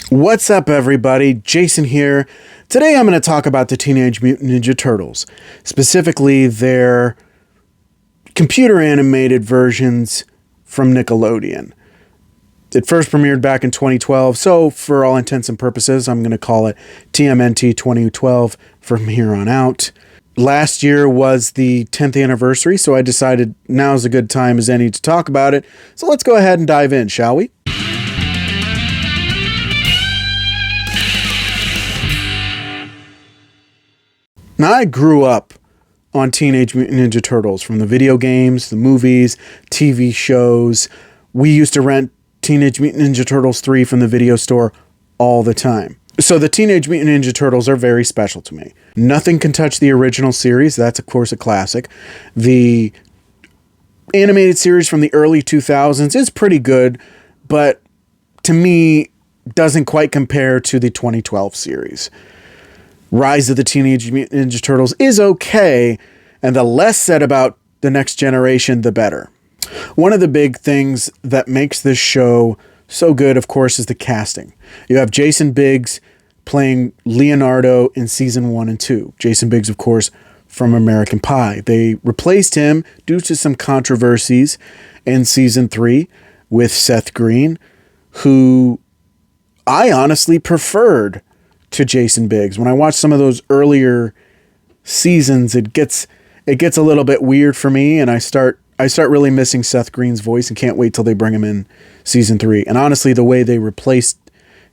What's up, everybody? Jason here. Today I'm going to talk about the Teenage Mutant Ninja Turtles, specifically their computer animated versions from Nickelodeon. It first premiered back in 2012, so for all intents and purposes, I'm going to call it TMNT 2012 from here on out. Last year was the 10th anniversary, so I decided now's a good time as any to talk about it. So let's go ahead and dive in, shall we? Now, I grew up on Teenage Mutant Ninja Turtles from the video games, the movies, TV shows. We used to rent Teenage Mutant Ninja Turtles 3 from the video store all the time. So the Teenage Mutant Ninja Turtles are very special to me. Nothing can touch the original series. That's, of course, a classic. The animated series from the early 2000s is pretty good, but to me, doesn't quite compare to the 2012 series. Rise of the Teenage Mutant Ninja Turtles is okay, and the less said about the next generation, the better. One of the big things that makes this show so good, of course, is the casting. You have Jason Biggs playing Leonardo in season 1 and 2. Jason Biggs, of course, from American Pie. They replaced him due to some controversies in season 3 with Seth Green, who I honestly preferred to Jason Biggs. When I watch some of those earlier seasons, it gets a little bit weird for me, and I start really missing Seth Green's voice and can't wait till they bring him in season 3. And honestly, the way they replaced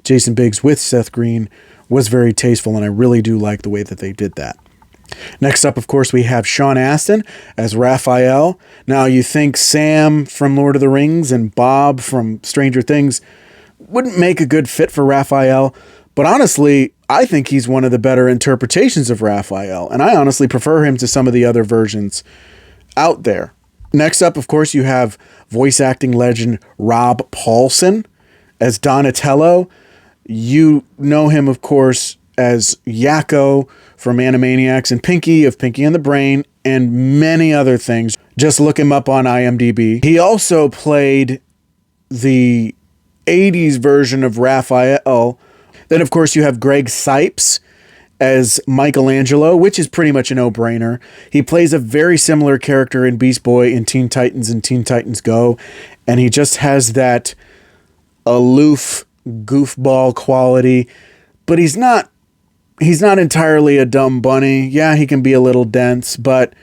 Jason Biggs with Seth Green was very tasteful, and I really do like the way that they did that. Next up, of course, we have Sean Astin as Raphael. Now, you think Sam from Lord of the Rings and Bob from Stranger Things wouldn't make a good fit for Raphael, but honestly, I think he's one of the better interpretations of Raphael, and I honestly prefer him to some of the other versions out there. Next up, of course, you have voice acting legend Rob Paulsen as Donatello. You know him, of course, as Yakko from Animaniacs and Pinky of Pinky and the Brain, and many other things. Just look him up on IMDb. He also played the 80s version of Raphael. Then, of course, you have Greg Sipes as Michelangelo, which is pretty much a no-brainer. He plays a very similar character in Beast Boy in Teen Titans and Teen Titans Go, and he just has that aloof goofball quality, but he's not entirely a dumb bunny. Yeah, he can be a little dense, but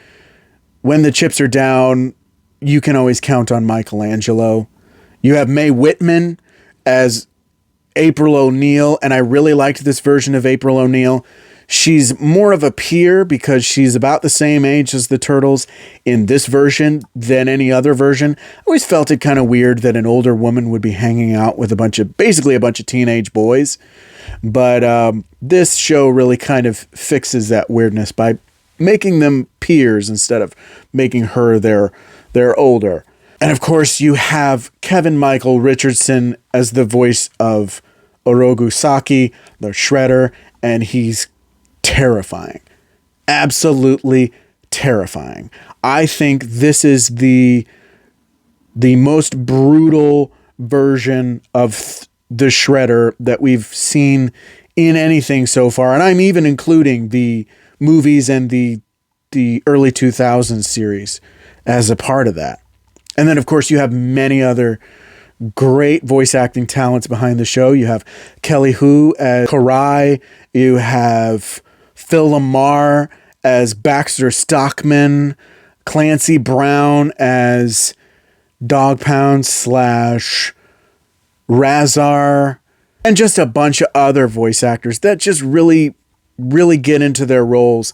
when the chips are down, you can always count on Michelangelo. You have Mae Whitman as April O'Neil, and I really liked this version of April O'Neil. She's more of a peer because she's about the same age as the Turtles in this version than any other version. I always felt it kind of weird that an older woman would be hanging out with basically a bunch of teenage boys. But this show really kind of fixes that weirdness by making them peers instead of making her their older. And of course, you have Kevin Michael Richardson as the voice of Orogu Saki, the Shredder, and he's terrifying. Absolutely terrifying. I think this is the most brutal version of the Shredder that we've seen in anything so far, and I'm even including the movies and the early 2000s series as a part of that. And then, of course, you have many other great voice acting talents behind the show. You have Kelly Hu as Karai. You have Phil Lamar as Baxter Stockman. Clancy Brown as Dog Pound / Razar. And just a bunch of other voice actors that just really, really get into their roles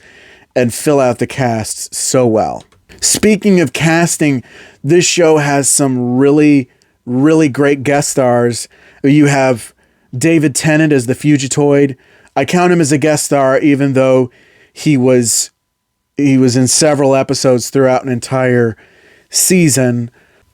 and fill out the cast so well. Speaking of casting, this show has some really, really great guest stars. You have David Tennant as the Fugitoid. I count him as a guest star, even though he was in several episodes throughout an entire season.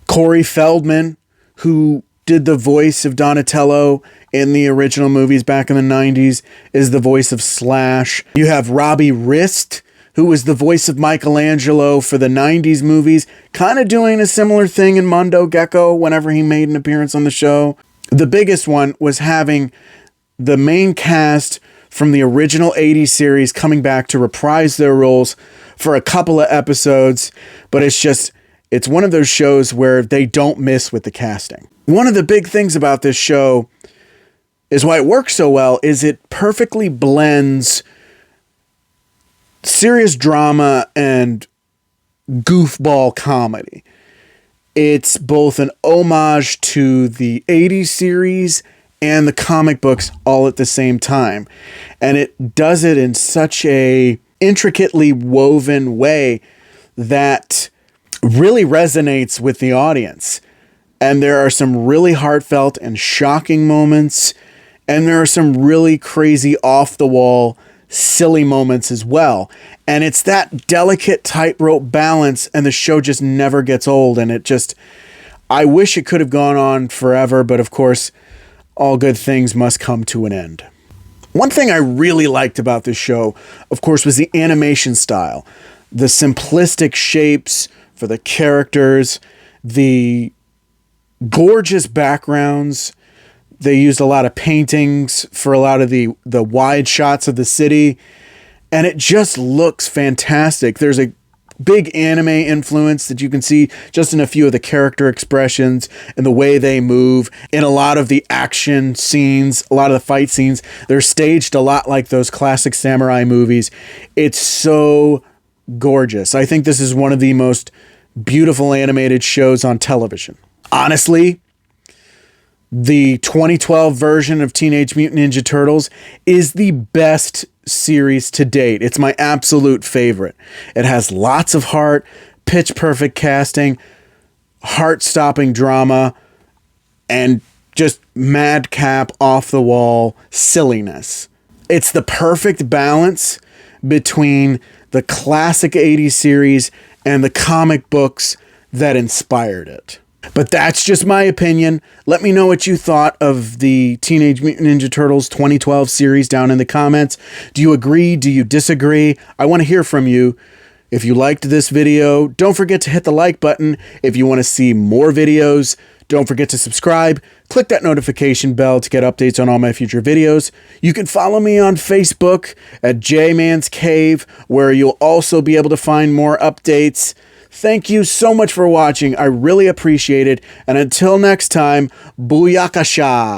Corey Feldman, who did the voice of Donatello in the original movies back in the 90s, is the voice of Slash. You have Robbie Rist, who was the voice of Michelangelo for the 90s movies, kind of doing a similar thing in Mondo Gecko whenever he made an appearance on the show. The biggest one was having the main cast from the original 80s series coming back to reprise their roles for a couple of episodes, but it's one of those shows where they don't miss with the casting. One of the big things about this show is why it works so well is it perfectly blends serious drama and goofball comedy. It's both an homage to the 80s series and the comic books all at the same time. And it does it in such a intricately woven way that really resonates with the audience. And there are some really heartfelt and shocking moments. And there are some really crazy off-the-wall, silly moments as well. And it's that delicate tightrope balance, and the show just never gets old. And I wish it could have gone on forever, but of course, all good things must come to an end. One thing I really liked about this show, of course, was the animation style. The simplistic shapes for the characters, the gorgeous backgrounds. They used a lot of paintings for a lot of the wide shots of the city, and it just looks fantastic. There's a big anime influence that you can see just in a few of the character expressions and the way they move. In a lot of the action scenes, a lot of the fight scenes, they're staged a lot like those classic samurai movies. It's so gorgeous. I think this is one of the most beautiful animated shows on television. Honestly, the 2012 version of Teenage Mutant Ninja Turtles is the best series to date. It's my absolute favorite. It has lots of heart, pitch perfect casting, heart-stopping drama, and just madcap, off-the-wall silliness. It's the perfect balance between the classic 80s series and the comic books that inspired it. But that's just my opinion. Let me know what you thought of the Teenage Mutant Ninja Turtles 2012 series down in the comments. Do you agree? Do you disagree? I want to hear from you. If you liked this video, don't forget to hit the like button. If you want to see more videos, don't forget to subscribe. Click that notification bell to get updates on all my future videos. You can follow me on Facebook at J-Man's Cave, where you'll also be able to find more updates. Thank you so much for watching. I really appreciate it. And until next time, booyakasha.